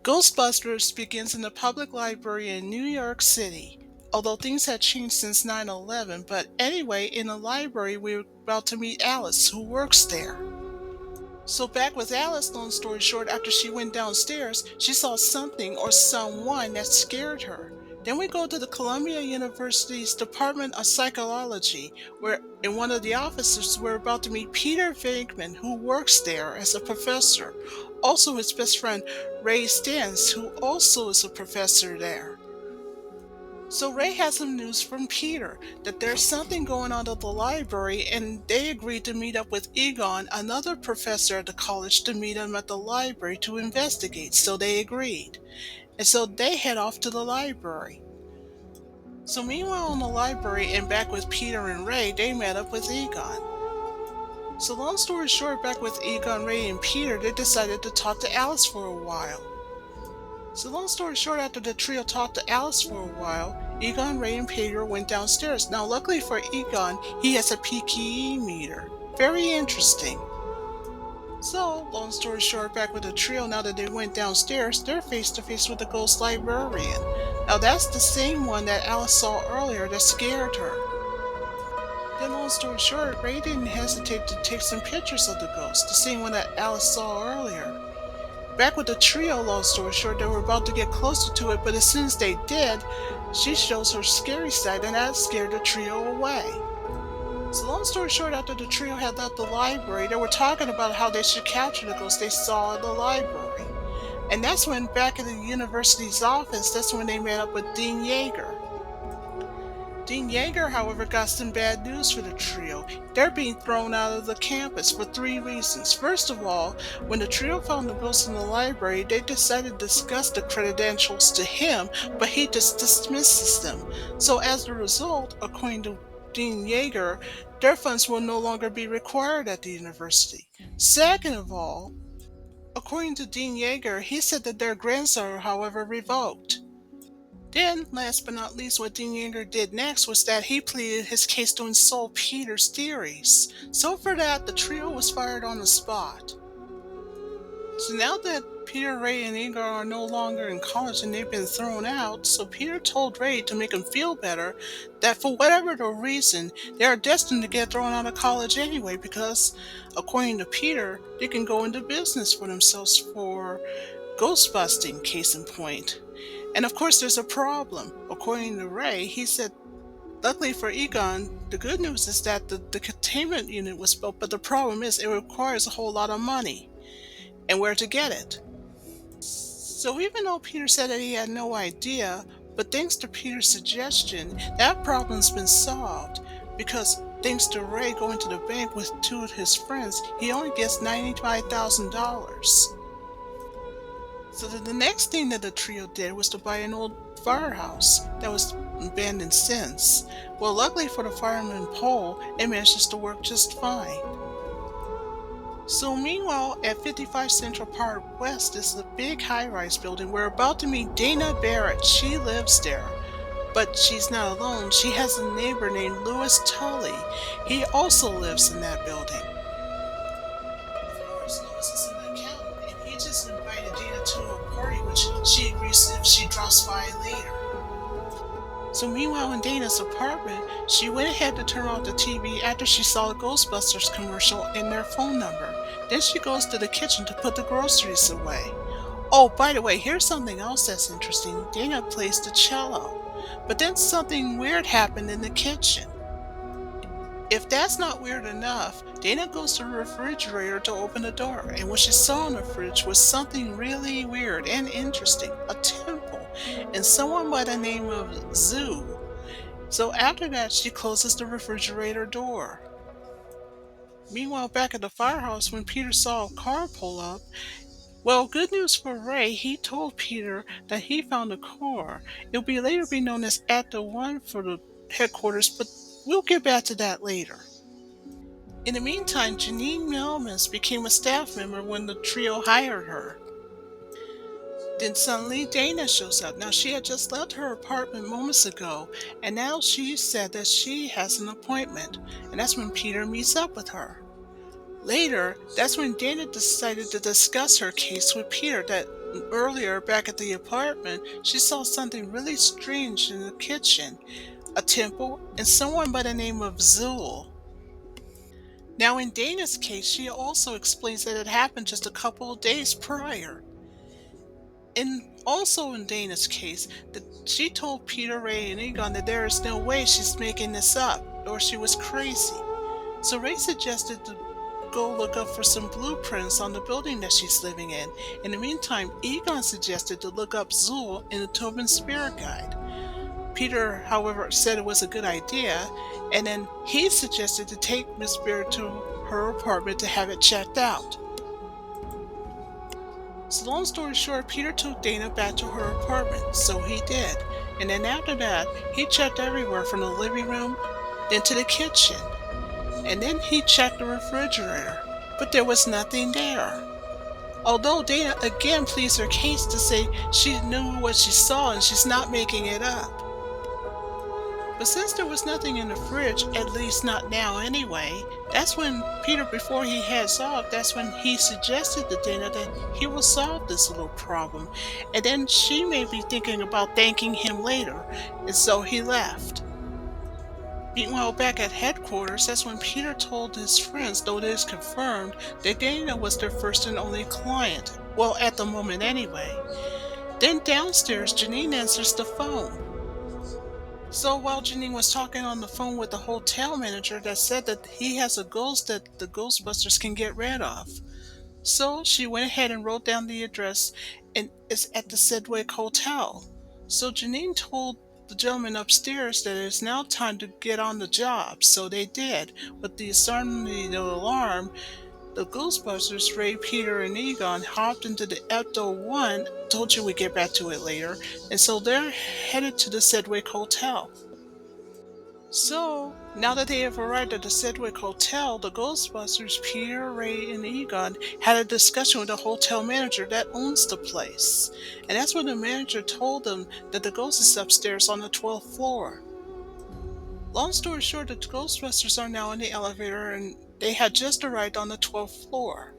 Ghostbusters begins in the public library in New York City. Although things had changed since 9/11, but anyway, in the library we're about to meet Alice, who works there. So back with Alice, long story short, after she went downstairs, she saw something or someone that scared her. Then we go to the Columbia University's Department of Psychology, where in one of the offices we're about to meet Peter Venkman, who works there as a professor. Also his best friend Ray Stantz, who also is a professor there. So Ray has some news from Peter that there's something going on at the library, and they agreed to meet up with Egon, another professor at the college, to meet him at the library to investigate. So they agreed. And so they head off to the library. So meanwhile in the library and back with Peter and Ray, they met up with Egon. So long story short, back with Egon, Ray, and Peter, they decided to talk to Alice for a while. So long story short, after the trio talked to Alice for a while, Egon, Ray, and Peter went downstairs. Now luckily for Egon, he has a PKE meter. Very interesting. So, long story short, back with the trio, now that they went downstairs, they're face to face with the ghost librarian. Now that's the same one that Alice saw earlier that scared her. Then long story short, Ray didn't hesitate to take some pictures of the ghost, the same one that Alice saw earlier. Back with the trio, long story short, they were about to get closer to it, but as soon as they did, she shows her scary side, and that scared the trio away. So long story short, after the trio had left the library, they were talking about how they should capture the ghost they saw in the library. And that's when, back at the university's office, that's when they met up with Dean Yeager. Dean Yeager, however, got some bad news for the trio. They're being thrown out of the campus for three reasons. First of all, when the trio found the ghost in the library, they decided to discuss the credentials to him, but he just dismisses them. So as a result, according to Dean Yeager, their funds will no longer be required at the university. Second of all, according to Dean Yeager, he said that their grants are, however, revoked. Then, last but not least, what Dean Yeager did next was that he pleaded his case to insult Peter's theories. So for that, the trio was fired on the spot. So now that Peter, Ray, and Igor are no longer in college and they've been thrown out, so Peter told Ray to make him feel better that for whatever the reason, they are destined to get thrown out of college anyway because, according to Peter, they can go into business for themselves for ghost busting, case in point. And of course, there's a problem. According to Ray, he said, luckily for Egon, the good news is that the containment unit was built, but the problem is it requires a whole lot of money and where to get it. So even though Peter said that he had no idea, but thanks to Peter's suggestion, that problem's been solved because thanks to Ray going to the bank with two of his friends, he only gets $95,000. So the next thing that the trio did was to buy an old firehouse that was abandoned since. Well, luckily for the fireman Paul, it manages to work just fine. So meanwhile, at 55 Central Park West is the big high-rise building. We're about to meet Dana Barrett. She lives there. But she's not alone. She has a neighbor named Louis Tully. He also lives in that building. Of course, Louis is an accountant, and he just invited Dana to a party, which she agrees if she drops by later. So meanwhile in Dana's apartment, she went ahead to turn off the TV after she saw a Ghostbusters commercial and their phone number. Then she goes to the kitchen to put the groceries away. Oh, by the way, here's something else that's interesting. Dana plays the cello. But then something weird happened in the kitchen. If that's not weird enough, Dana goes to the refrigerator to open the door, and what she saw in the fridge was something really weird and interesting, a temple, and someone by the name of Zoo. So after that, she closes the refrigerator door. Meanwhile, back at the firehouse, when Peter saw a car pull up, well, good news for Ray, he told Peter that he found a car. It'll be later be known as At the One for the headquarters, but we'll get back to that later. In the meantime, Janine Melmis became a staff member when the trio hired her. Then suddenly Dana shows up. Now she had just left her apartment moments ago, and now she said that she has an appointment, and that's when Peter meets up with her. Later, that's when Dana decided to discuss her case with Peter that earlier back at the apartment, she saw something really strange in the kitchen, a temple, and someone by the name of Zool. Now, in Dana's case, she also explains that it happened just a couple of days prior. And also in Dana's case, that she told Peter, Ray, and Egon that there is no way she's making this up, or she was crazy. So Ray suggested to go look up for some blueprints on the building that she's living in. In the meantime, Egon suggested to look up Zool in the Tobin Spirit Guide. Peter, however, said it was a good idea, and then he suggested to take Miss Spirit to her apartment to have it checked out. So long story short, Peter took Dana back to her apartment, so he did. And then after that, he checked everywhere from the living room into the kitchen. And then he checked the refrigerator, but there was nothing there. Although Dana again pleads her case to say she knew what she saw and she's not making it up. But since there was nothing in the fridge, at least not now anyway, that's when Peter, before he heads off, that's when he suggested to Dana that he will solve this little problem. And then she may be thinking about thanking him later, and so he left. Meanwhile, back at headquarters, that's when Peter told his friends, though it is confirmed, that Dana was their first and only client. Well, at the moment anyway. Then downstairs, Janine answers the phone. So while Janine was talking on the phone with the hotel manager that said that he has a ghost that the Ghostbusters can get rid of. So she went ahead and wrote down the address, and it's at the Sedgwick Hotel. So Janine told the gentleman upstairs that it's now time to get on the job, so they did. With the sounding the alarm, the Ghostbusters, Ray, Peter, and Egon hopped into the Ecto-1, told you we'd get back to it later, and so they're headed to the Sedgwick Hotel. So, now that they have arrived at the Sedgwick Hotel, the Ghostbusters, Peter, Ray, and Egon, had a discussion with the hotel manager that owns the place. And that's when the manager told them that the ghost is upstairs on the 12th floor. Long story short, the Ghostbusters are now in the elevator and they had just arrived on the 12th floor.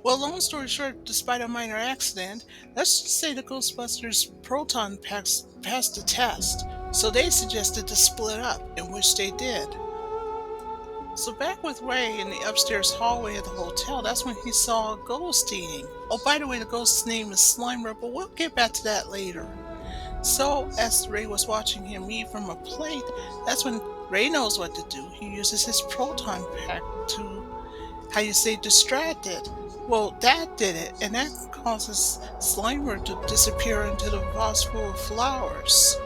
Well, long story short, despite a minor accident, let's just say the Ghostbusters proton packs passed the test, so they suggested to split up, in which they did. So back with Ray in the upstairs hallway of the hotel, that's when he saw a ghost eating. Oh, by the way, the ghost's name is Slimer, but we'll get back to that later. So, as Ray was watching him eat from a plate, that's when Ray knows what to do. He uses his proton pack to, distract it. Well, that did it, and that causes Slimer to disappear into the vase full of flowers.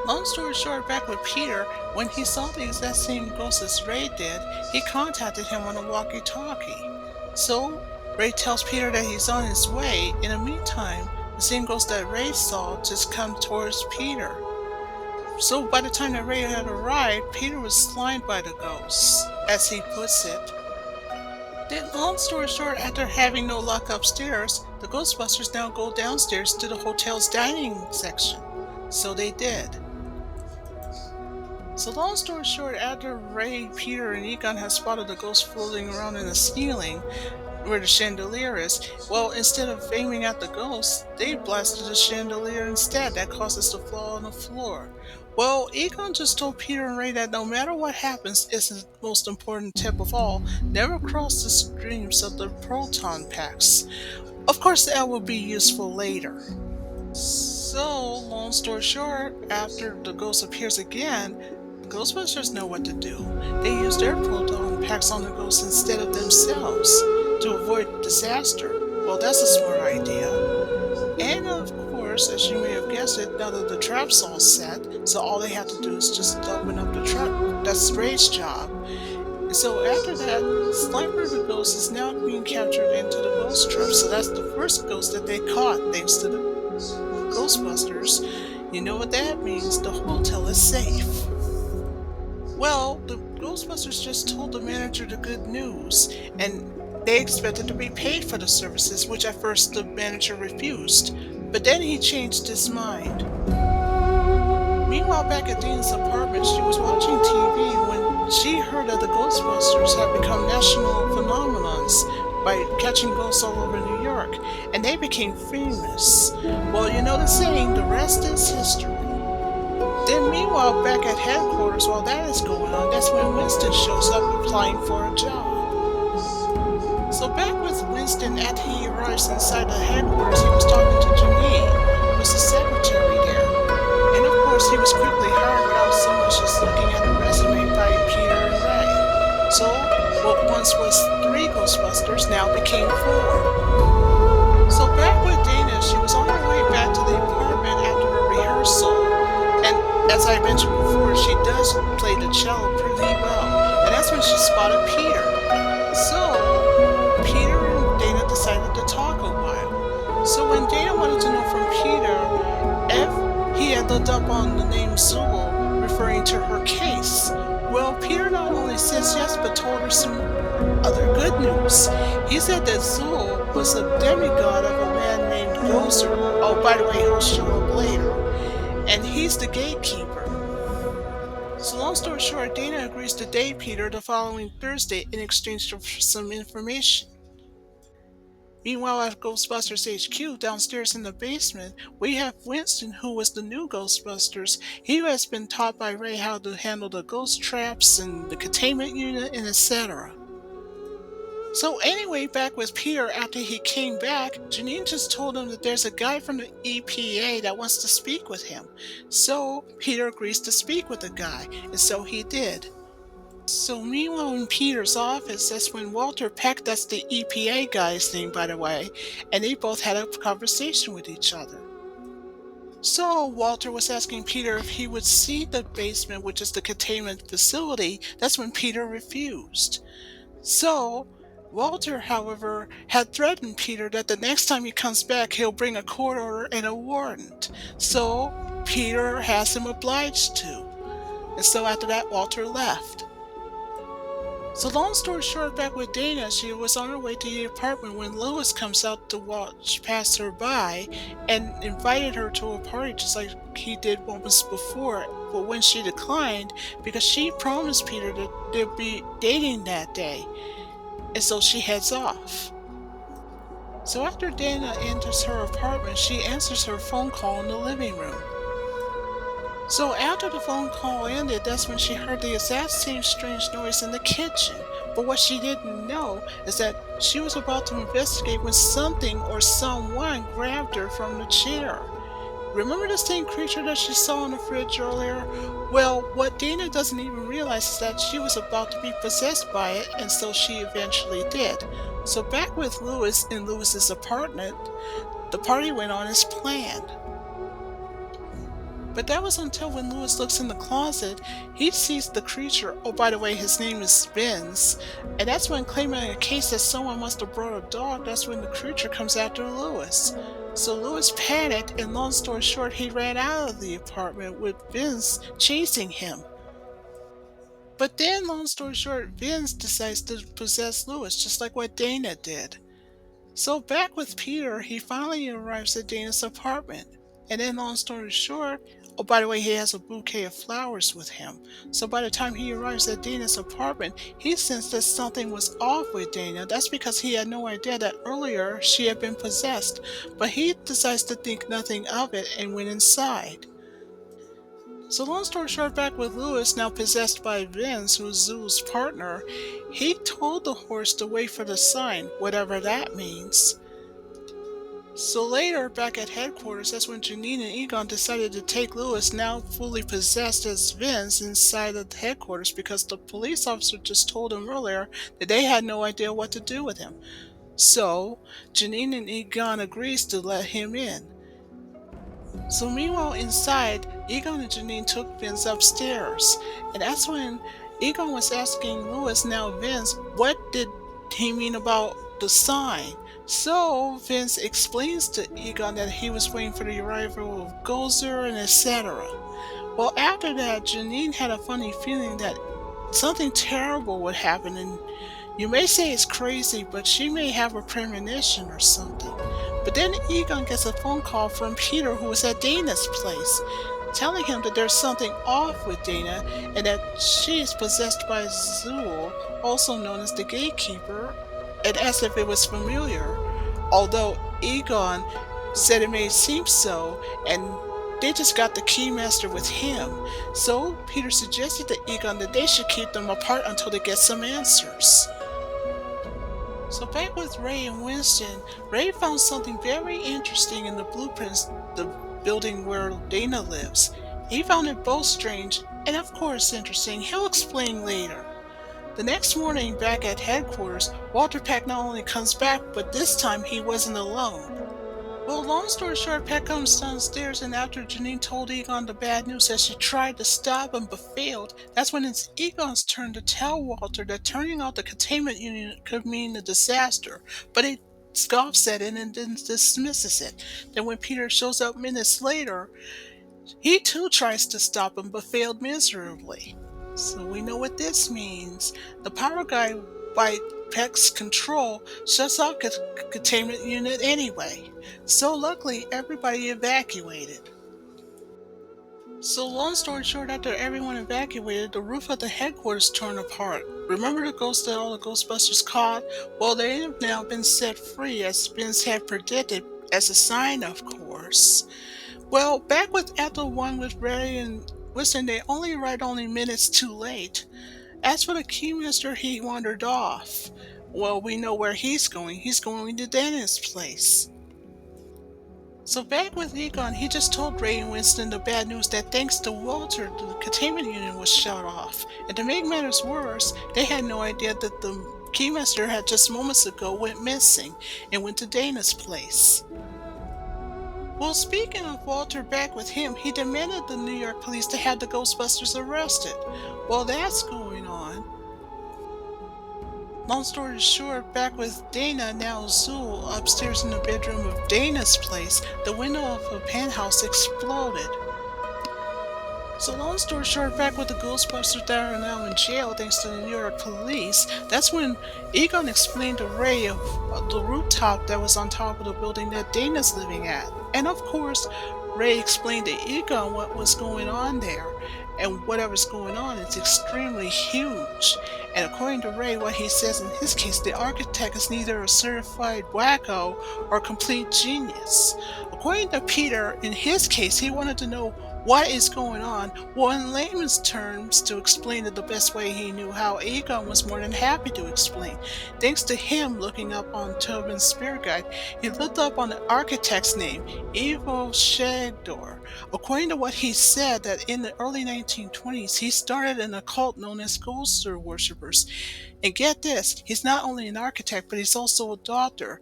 Long story short, back with Peter, when he saw the exact same ghost as Ray did, he contacted him on a walkie-talkie. So, Ray tells Peter that he's on his way. In the meantime, the same ghost that Ray saw just come towards Peter. So by the time that Ray had arrived, Peter was slimed by the ghost, as he puts it. Then, long story short, after having no luck upstairs, the Ghostbusters now go downstairs to the hotel's dining section. So they did. So long story short, after Ray, Peter, and Egon have spotted the ghost floating around in the ceiling, where the chandelier is, well, instead of aiming at the ghost, they blasted the chandelier instead. That caused us to fall on the floor. Well, Egon just told Peter and Ray that no matter what happens, it's the most important tip of all, never cross the streams of the proton packs. Of course, that will be useful later. So, long story short, after the ghost appears again, the Ghostbusters know what to do. They use their proton packs on the ghost instead of themselves to avoid disaster. Well, that's a smart idea. And of course, as you may have guessed it, now that the trap's all set, so all they have to do is just open up the trap. That's Ray's job. And so after that, Slimer the ghost is now being captured into the ghost trap. So that's the first ghost that they caught thanks to the Ghostbusters. You know what that means? The hotel is safe. Well, the Ghostbusters just told the manager the good news, and they expected to be paid for the services, which at first the manager refused, but then he changed his mind. Meanwhile, back at Dana's apartment, she was watching TV when She heard that the Ghostbusters had become national phenomenons by catching ghosts all over New York, and they became famous. Well, you know the saying, the rest is history. Then, meanwhile, back at headquarters, while that is going on, that's when Winston shows up applying for a job. So, back with Winston, after he arrives inside the headquarters, he was talking to Janine, who was the secretary there. And of course, he was quickly hired without so much as looking at a resume by Peter and Ray. So, what once was three Ghostbusters now became four. So, back with Dana, she was on her way back to the apartment after a rehearsal. And as I mentioned before, she does play the cello pretty well. And that's when she spotted Peter. So, Peter and Dana decided to talk a while. So, when Dana wanted to know from Peter if he had looked up on the name Zool, referring to her case, well, Peter not only says yes, but told her some other good news. He said that Zool was a demigod of a man named Gozer. Oh, by the way, he'll show up later. And he's the gatekeeper. So long story short, Dana agrees to date Peter the following Thursday in exchange for some information. Meanwhile, at Ghostbusters HQ, downstairs in the basement, we have Winston, who was the new Ghostbusters. He has been taught by Ray how to handle the ghost traps and the containment unit and etc. So anyway, back with Peter after he came back, Janine just told him that there's a guy from the EPA that wants to speak with him. So Peter agrees to speak with the guy, and so he did. So meanwhile in Peter's office, that's when Walter Peck, that's the EPA guy's name by the way, and they both had a conversation with each other. So Walter was asking Peter if he would see the basement, which is the containment facility. That's when Peter refused. So Walter, however, had threatened Peter that the next time he comes back, he'll bring a court order and a warrant. So Peter has him obliged to. And so after that, Walter left. So long story short, back with Dana, she was on her way to the apartment when Lois comes out to watch pass her by and invited her to a party just like he did moments before. But when she declined, because she promised Peter that they'd be dating that day. And so she heads off. So after Dana enters her apartment, she answers her phone call in the living room. So after the phone call ended, that's when she heard the exact same strange noise in the kitchen. But what she didn't know is that she was about to investigate when something or someone grabbed her from the chair. Remember the same creature that she saw in the fridge earlier? Well, what Dana doesn't even realize is that she was about to be possessed by it, and so she eventually did. So back with Louis in Louis's apartment, the party went on as planned. But that was until when Louis looks in the closet, he sees the creature. Oh, by the way, his name is Vince. And that's when, claiming a case that someone must have brought a dog, that's when the creature comes after Louis. So Louis panicked, and long story short, he ran out of the apartment with Vince chasing him. But then, long story short, Vince decides to possess Louis, just like what Dana did. So back with Peter, he finally arrives at Dana's apartment. And then, long story short, oh, by the way, he has a bouquet of flowers with him. So by the time he arrives at Dana's apartment, he sensed that something was off with Dana. That's because he had no idea that earlier she had been possessed. But he decides to think nothing of it and went inside. So long story short, back with Louis, now possessed by Vince, who's Zoo's partner, he told the horse to wait for the sign, whatever that means. So later, back at headquarters, that's when Janine and Egon decided to take Louis, now fully possessed as Vince, inside of the headquarters because the police officer just told him earlier that they had no idea what to do with him. So Janine and Egon agrees to let him in. So meanwhile inside, Egon and Janine took Vince upstairs, and that's when Egon was asking Louis, now Vince, what did he mean about the sign? So Vince explains to Egon that he was waiting for the arrival of Gozer and etc. Well, after that, Janine had a funny feeling that something terrible would happen, and you may say it's crazy, but she may have a premonition or something. But then Egon gets a phone call from Peter, who was at Dana's place. telling him that there's something off with Dana and that she is possessed by Zool, also known as the Gatekeeper, and as if it was familiar, although Egon said it may seem so, and they just got the Keymaster with him. So Peter suggested to Egon that they should keep them apart until they get some answers. So back with Ray and Winston, Ray found something very interesting in the blueprints, the building where Dana lives. He found it both strange and of course interesting. He'll explain later. The next morning back at headquarters, Walter Peck not only comes back, but this time he wasn't alone. Well, long story short, Peck comes downstairs, and after Janine told Egon the bad news that she tried to stop him but failed, that's when it's Egon's turn to tell Walter that turning off the containment unit could mean a disaster, but he scoffs at it and then dismisses it. Then when Peter shows up minutes later, he too tries to stop him but failed miserably. So we know what this means. The power guy, by Peck's control, shuts off the containment unit anyway. So luckily, everybody evacuated. So long story short, after everyone evacuated, the roof of the headquarters torn apart. Remember the ghosts that all the Ghostbusters caught? Well, they have now been set free, as Vince had predicted, as a sign, of course. Well, back with Ethel 1 with Ray and Winston, they only arrived only minutes too late. As for the Keymaster, he wandered off. Well, we know where he's going. He's going to Dennis' place. So back with Egon, he just told Ray and Winston the bad news that thanks to Walter, the containment unit was shut off. And to make matters worse, they had no idea that the Keymaster had just moments ago went missing and went to Dana's place. Well, speaking of Walter, back with him, he demanded the New York police to have the Ghostbusters arrested. Well, that's going on. Long story short, back with Dana, now Zool, upstairs in the bedroom of Dana's place, the window of a penthouse exploded. So long story short, back with the Ghostbusters that are now in jail thanks to the New York police, that's when Egon explained to Ray of the rooftop that was on top of the building that Dana's living at. And of course, Ray explained to Egon what was going on there. And whatever's going on is extremely huge. And according to Ray, what he says in his case, the architect is neither a certified wacko or complete genius. According to Peter, in his case, he wanted to know what is going on. Well, in layman's terms, to explain it the best way he knew how, Egon was more than happy to explain. Thanks to him looking up on Tobin's spirit guide, he looked up on the architect's name, Ivo Shagdor. According to what he said, that in the early 1920s, he started an occult known as Ghost Worshippers. And get this, he's not only an architect, but he's also a doctor.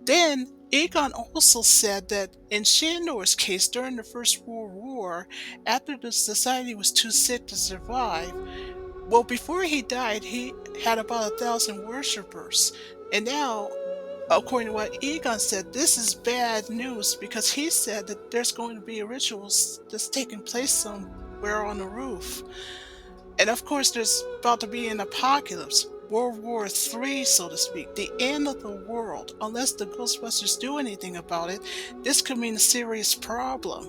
Then, Egon also said that in Shandor's case during the First World War, after the society was too sick to survive, well, before he died, he had about 1,000 worshippers. And now, according to what Egon said, this is bad news because he said that there's going to be a ritual that's taking place somewhere on the roof. And of course, there's about to be an apocalypse. World War III, so to speak, the end of the world. Unless the Ghostbusters do anything about it, this could mean a serious problem.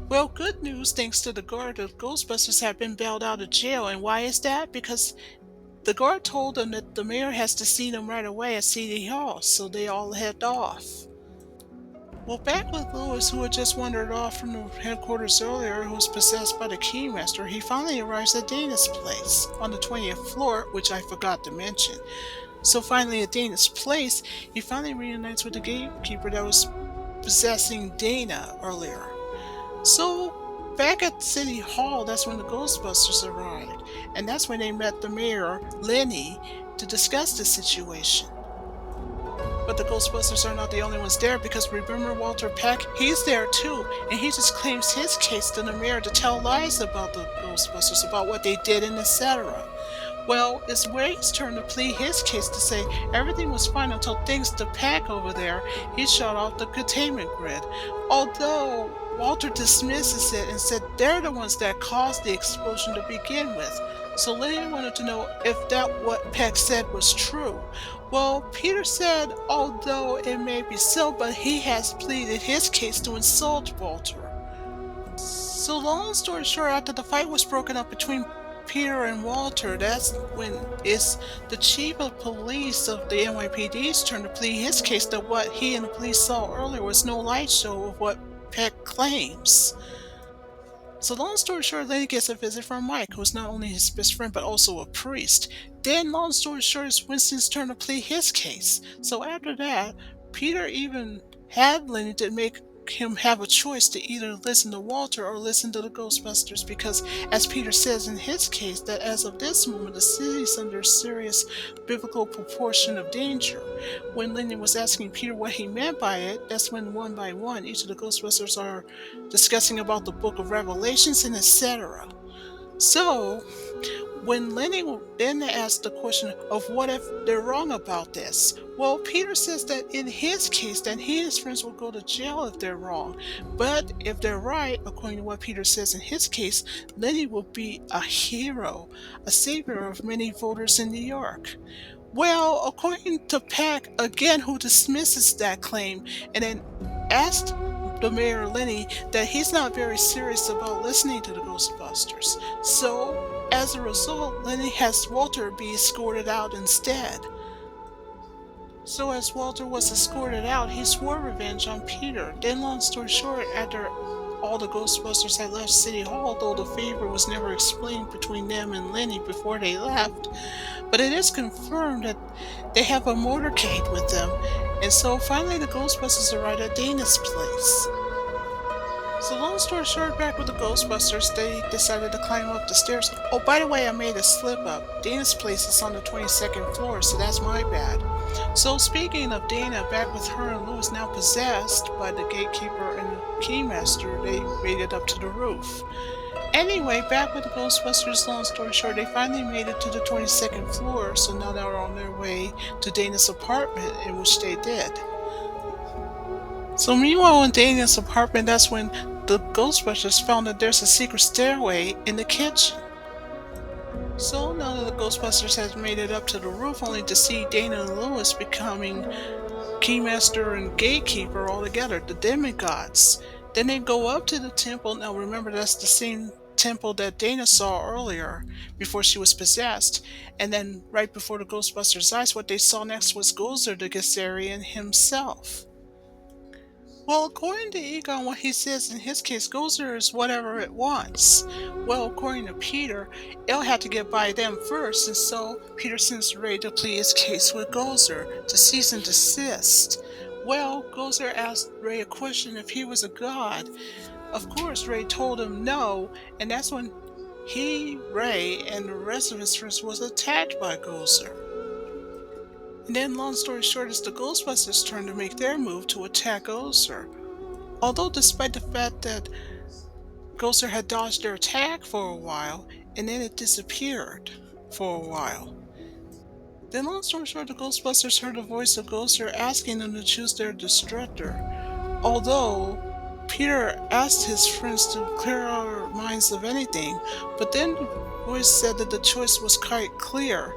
Well, good news, thanks to the guard, the Ghostbusters have been bailed out of jail. And why is that? Because the guard told them that the mayor has to see them right away at City Hall, so they all head off. Well, back with Lewis, who had just wandered off from the headquarters earlier, who was possessed by the Keymaster, he finally arrives at Dana's place on the 20th floor, which I forgot to mention. So finally at Dana's place, he finally reunites with the gatekeeper that was possessing Dana earlier. So back at City Hall, that's when the Ghostbusters arrived, and that's when they met the mayor, Lenny, to discuss the situation. But the Ghostbusters are not the only ones there, because remember Walter Peck? He's there too, and he just claims his case to the mayor to tell lies about the Ghostbusters, about what they did and etc. Well, it's Ray's turn to plead his case to say everything was fine until thanks to Peck over there, he shut off the containment grid. Although Walter dismisses it and said they're the ones that caused the explosion to begin with. So Lenny wanted to know if that what Peck said was true. Well, Peter said, although it may be so, but he has pleaded his case to insult Walter. So long story short, after the fight was broken up between Peter and Walter, that's when it's the chief of police of the NYPD's turn to plead his case that what he and the police saw earlier was no light show of what Peck claims. So long story short, then he gets a visit from Mike, who's not only his best friend but also a priest. Then long story short, it's Winston's turn to plead his case. So after that, Peter even had Lenny to make him have a choice to either listen to Walter or listen to the Ghostbusters because as Peter says in his case that as of this moment the city's under serious biblical proportion of danger. When Lenny was asking Peter what he meant by it, that's when one by one each of the Ghostbusters are discussing about the book of Revelations and etc. So, when Lenny then asked the question of what if they're wrong about this, well, Peter says that in his case, that he and his friends will go to jail if they're wrong. But if they're right, according to what Peter says in his case, Lenny will be a hero, a savior of many voters in New York. Well, according to Peck, again, who dismisses that claim and then asked the mayor Lenny that he's not very serious about listening to the Ghostbusters. So, as a result, Lenny has Walter be escorted out instead. So, as Walter was escorted out, he swore revenge on Peter. Then, long story short, after all the Ghostbusters had left City Hall, though the favor was never explained between them and Lenny before they left, but it is confirmed that they have a motorcade with them, and so finally the Ghostbusters arrive at Dana's place. So long story short, back with the Ghostbusters, they decided to climb up the stairs. Oh, by the way, I made a slip up. Dana's place is on the 22nd floor, so that's my bad. So speaking of Dana, back with her and Louis now possessed by the gatekeeper and the keymaster, they made it up to the roof. Anyway, back with the Ghostbusters, long story short, they finally made it to the 22nd floor, so now they're on their way to Dana's apartment, in which they did. So meanwhile in Dana's apartment, that's when the Ghostbusters found that there's a secret stairway in the kitchen. So now that the Ghostbusters has made it up to the roof, only to see Dana and Louis becoming Keymaster and Gatekeeper all together, the demigods. Then they go up to the temple. Now remember, that's the same temple that Dana saw earlier before she was possessed. And then right before the Ghostbusters' eyes, what they saw next was Gozer the Gazarian himself. Well, according to Egon, what he says in his case, Gozer is whatever it wants. Well, according to Peter, it'll have to get by them first, and so Peter sends Ray to plead his case with Gozer to cease and desist. Well, Gozer asked Ray a question if he was a god. Of course, Ray told him no, and that's when he, Ray, and the rest of his friends was attacked by Gozer. And then, long story short, it's the Ghostbusters' turn to make their move to attack Gozer. Although, despite the fact that Gozer had dodged their attack for a while, and then it disappeared for a while. Then, long story short, the Ghostbusters heard the voice of Gozer asking them to choose their destructor. Although, Peter asked his friends to clear our minds of anything, but then the voice said that the choice was quite clear.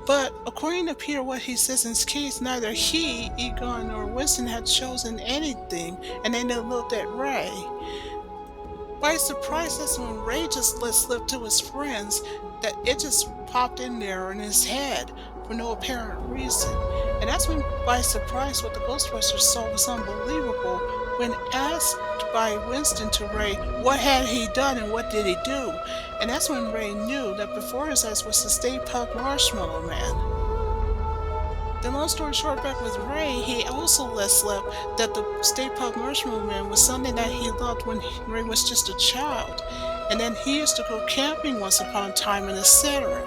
But according to Peter, what he says in his case, neither he, Egon, nor Winston had chosen anything, and then they looked at Ray. By surprise, that's when Ray just let slip to his friends that it just popped in there in his head for no apparent reason. And that's when, by surprise, what the Ghostbusters saw was unbelievable. When asked by Winston to Ray what had he done and what did he do, and that's when Ray knew that before his eyes was the Stay Puft Marshmallow Man. The long story short, back with Ray, he also let slip that the Stay Puft Marshmallow Man was something that he loved when Ray was just a child, and then he used to go camping once upon a time and etc.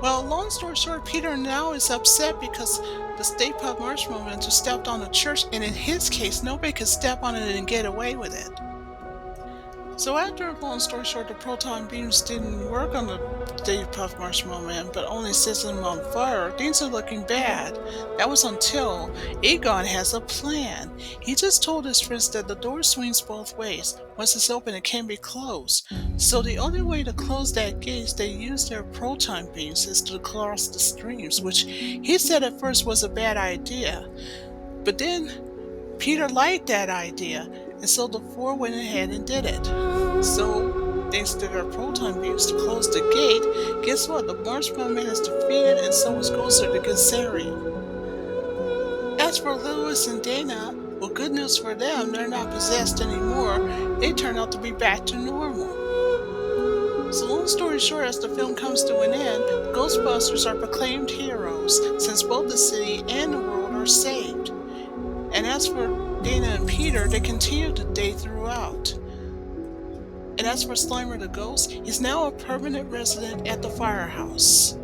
Well, long story short, Peter now is upset because the Stay Puft Marshmallow Man just stepped on a church, and in his case, nobody could step on it and get away with it. So after, long story short, the proton beams didn't work on the Stay Puft Marshmallow Man, but only set him on fire. Things are looking bad. That was until Egon has a plan. He just told his friends that the door swings both ways. Once it's open, it can be closed. So the only way to close that gate is they use their proton beams is to cross the streams, which he said at first was a bad idea. But then Peter liked that idea, and so the four went ahead and did it. So, thanks to their proton beams to close the gate, guess what? The Marshmallow Man is defeated, and so is Ghoster the Gazarian. As for Lewis and Dana, well, good news for them, they're not possessed anymore. They turn out to be back to normal. So long story short, as the film comes to an end, the Ghostbusters are proclaimed heroes, since both the city and the world are saved. And as for Dana and Peter, they continue to day throughout. And as for Slimer the Ghost, he's now a permanent resident at the firehouse.